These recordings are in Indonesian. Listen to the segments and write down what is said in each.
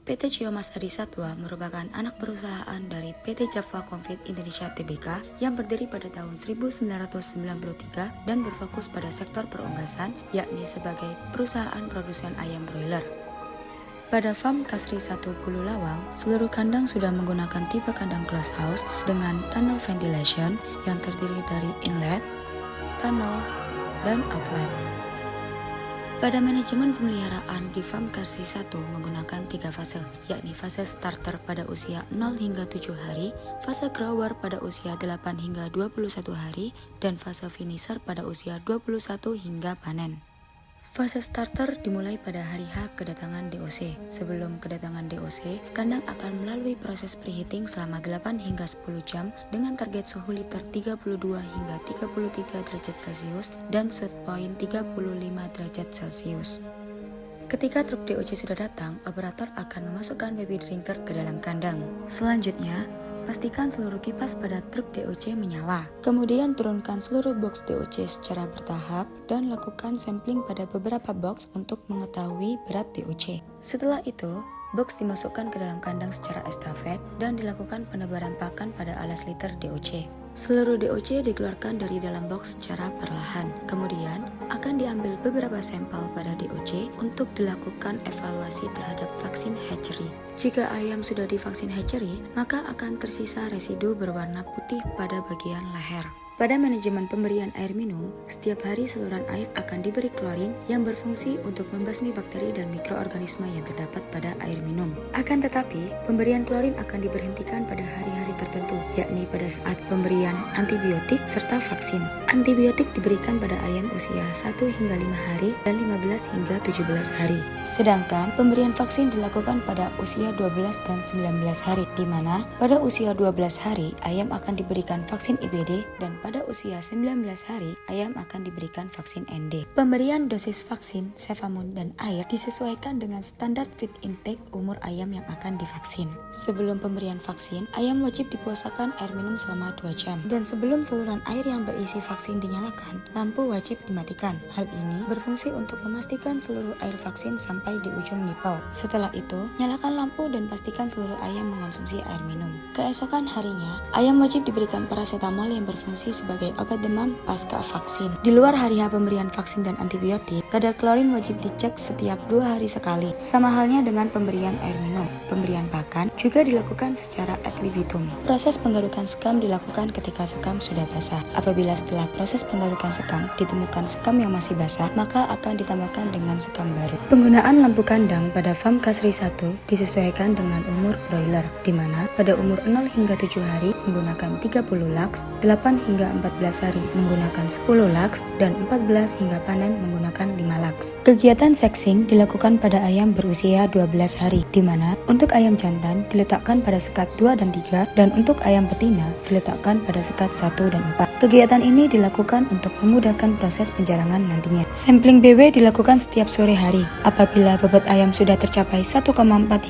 PT Ciyomas Adi Satwa merupakan anak perusahaan dari PT Java Confit Indonesia Tbk yang berdiri pada tahun 1993 dan berfokus pada sektor perunggasan, yakni sebagai perusahaan produsen ayam broiler. Pada farm Kasri 1 Bulu Lawang, seluruh kandang sudah menggunakan tipe kandang glass house dengan tunnel ventilation yang terdiri dari inlet, tunnel, dan outlet. Pada manajemen pemeliharaan di farm Kasri 1 menggunakan 3 fase, yakni fase starter pada usia 0 hingga 7 hari, fase grower pada usia 8 hingga 21 hari, dan fase finisher pada usia 21 hingga panen. Fase starter dimulai pada hari H kedatangan DOC. Sebelum kedatangan DOC, kandang akan melalui proses preheating selama 8 hingga 10 jam dengan target suhu liter 32 hingga 33 derajat Celcius dan set point 35 derajat Celcius. Ketika truk DOC sudah datang, operator akan memasukkan baby drinker ke dalam kandang. Selanjutnya, pastikan seluruh kipas pada truk DOC menyala. Kemudian turunkan seluruh box DOC secara bertahap dan lakukan sampling pada beberapa box untuk mengetahui berat DOC. Setelah itu, box dimasukkan ke dalam kandang secara estafet dan dilakukan penebaran pakan pada alas liter DOC. Seluruh DOC dikeluarkan dari dalam box secara perlahan. Kemudian, akan diambil beberapa sampel pada DOC untuk dilakukan evaluasi terhadap vaksin hatchery. Jika ayam sudah divaksin hatchery, maka akan tersisa residu berwarna putih pada bagian leher. Pada manajemen pemberian air minum, setiap hari saluran air akan diberi klorin yang berfungsi untuk membasmi bakteri dan mikroorganisme yang terdapat pada air minum. Akan tetapi, pemberian klorin akan diberhentikan pada hari-hari tertentu, yakni pada saat pemberian antibiotik serta vaksin. Antibiotik diberikan pada ayam usia 1 hingga 5 hari dan 15 hingga 17 hari. Sedangkan pemberian vaksin dilakukan pada usia 12 dan 19 hari, di mana pada usia 12 hari ayam akan diberikan vaksin IBD dan pada usia 19 hari, ayam akan diberikan vaksin ND. Pemberian dosis vaksin, Cevamun, dan air disesuaikan dengan standar feed intake umur ayam yang akan divaksin. Sebelum pemberian vaksin, ayam wajib dipuasakan air minum selama 2 jam. Dan sebelum saluran air yang berisi vaksin dinyalakan, lampu wajib dimatikan. Hal ini berfungsi untuk memastikan seluruh air vaksin sampai di ujung nipple. Setelah itu, nyalakan lampu dan pastikan seluruh ayam mengonsumsi air minum. Keesokan harinya, ayam wajib diberikan paracetamol yang berfungsi sebagai obat demam pasca vaksin. Di luar hari H pemberian vaksin dan antibiotik, kadar klorin wajib dicek setiap 2 hari sekali. Sama halnya dengan pemberian air minum. Pemberian pakan juga dilakukan secara ad libitum. Proses penggarukan sekam dilakukan ketika sekam sudah basah. Apabila setelah proses penggarukan sekam ditemukan sekam yang masih basah, maka akan ditambahkan dengan sekam baru. Penggunaan lampu kandang pada farm Kasri 1 disesuaikan dengan umur broiler, di mana pada umur 0 hingga 7 hari menggunakan 30 lux, 8 hingga 14 hari menggunakan 10 lux, dan 14 hingga panen menggunakan 5 lux. Kegiatan sexing dilakukan pada ayam berusia 12 hari, di mana untuk ayam jantan diletakkan pada sekat 2 dan 3, dan untuk ayam betina diletakkan pada sekat 1 dan 4. Kegiatan ini dilakukan untuk memudahkan proses penjarangan nantinya. Sampling BW dilakukan setiap sore hari. Apabila bobot ayam sudah tercapai 1,4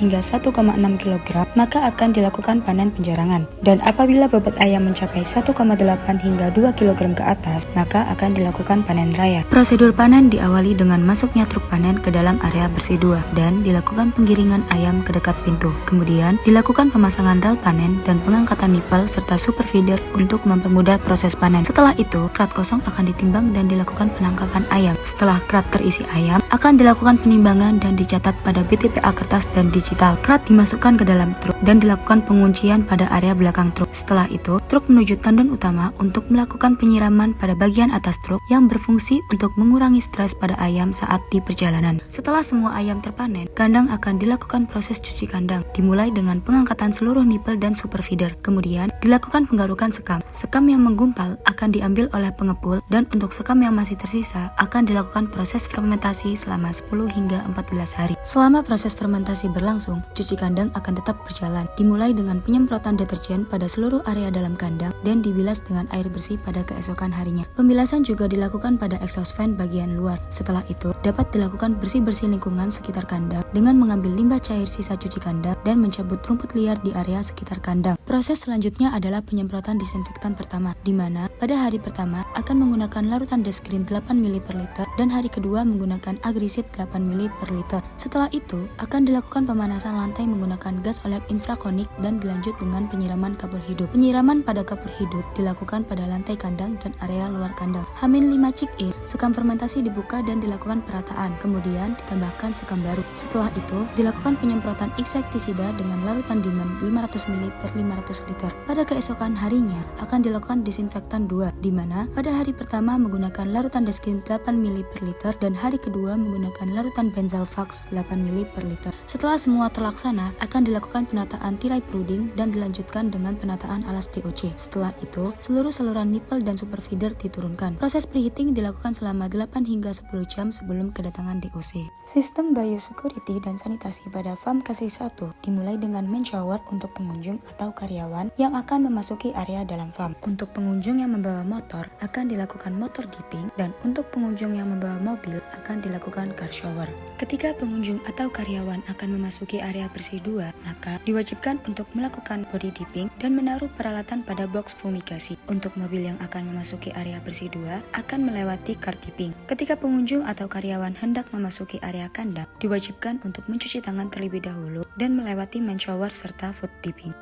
hingga 1,6 kg, maka akan dilakukan panen penjarangan. Dan apabila bobot ayam mencapai 1,8 hingga 2 kg ke atas, maka akan dilakukan panen raya. Prosedur panen diawali dengan masuknya truk panen ke dalam area bersih 2 dan dilakukan penggiringan ayam ke dekat pintu. Kemudian dilakukan pemasangan rel panen dan pengangkatan nipel serta super feeder untuk mempermudah proses panen. Setelah itu, krat kosong akan ditimbang dan dilakukan penangkapan ayam. Setelah krat terisi ayam, akan dilakukan penimbangan dan dicatat pada BTPA kertas dan digital. Krat dimasukkan ke dalam truk dan dilakukan penguncian pada area belakang truk. Setelah itu, truk menuju tandon utama untuk melakukan penyiraman pada bagian atas truk yang berfungsi untuk mengurangi stres pada ayam saat di perjalanan. Setelah semua ayam terpanen, kandang akan dilakukan proses cuci kandang, dimulai dengan pengangkatan seluruh nipel dan super feeder. Kemudian, dilakukan penggarukan sekam. Sekam yang menggumpal akan diambil oleh pengepul, dan untuk sekam yang masih tersisa akan dilakukan proses fermentasi selama 10 hingga 14 hari. Selama proses fermentasi berlangsung, cuci kandang akan tetap berjalan, dimulai dengan penyemprotan deterjen pada seluruh area dalam kandang dan dibilas dengan air bersih pada keesokan harinya. Pembilasan juga dilakukan pada exhaust fan bagian luar. Setelah itu, dapat dilakukan bersih-bersih lingkungan sekitar kandang dengan mengambil limbah cair sisa cuci kandang dan mencabut rumput liar di area sekitar kandang. Proses selanjutnya adalah penyemprotan disinfektan pertama, di mana pada hari pertama akan menggunakan larutan Desgreen 8 ml per liter dan hari kedua menggunakan Agrisit 8 ml per liter. Setelah itu akan dilakukan pemanasan lantai menggunakan gas olek infrakonik dan dilanjut dengan penyiraman kapur hidup. Penyiraman pada kapur hidup dilakukan pada lantai kandang dan area luar kandang. H-5 check-in, sekam fermentasi dibuka dan dilakukan perataan, kemudian ditambahkan sekam baru. Setelah itu dilakukan penyemprotan insektisida dengan larutan Dimen 500 ml per 500 liter. Pada keesokan harinya akan dilakukan disinfektan 2, di mana pada hari pertama menggunakan larutan Desgreen 8 ml per liter dan hari kedua menggunakan larutan Benzalvax 8 ml per liter. Setelah semua terlaksana, akan dilakukan penataan tirai pruding dan dilanjutkan dengan penataan alas TOC. Setelah itu, seluruh saluran nipple dan super feeder diturunkan. Proses preheating dilakukan selama 8 hingga 10 jam sebelum kedatangan DOC. Sistem biosecurity dan sanitasi pada farm Kasih 1 dimulai dengan main shower untuk pengunjung atau karyawan yang akan memasuki area dalam farm. Untuk pengunjung yang membawa motor akan dilakukan motor dipping, dan untuk pengunjung yang membawa mobil akan dilakukan car shower. Ketika pengunjung atau karyawan akan memasuki area bersih 2, maka diwajibkan untuk melakukan body dipping dan menaruh peralatan pada box fumigasi. Untuk mobil yang akan memasuki area bersih 2 akan melewati car dipping. Ketika pengunjung atau karyawan hendak memasuki area kandang, diwajibkan untuk mencuci tangan terlebih dahulu dan melewati main shower serta foot dipping.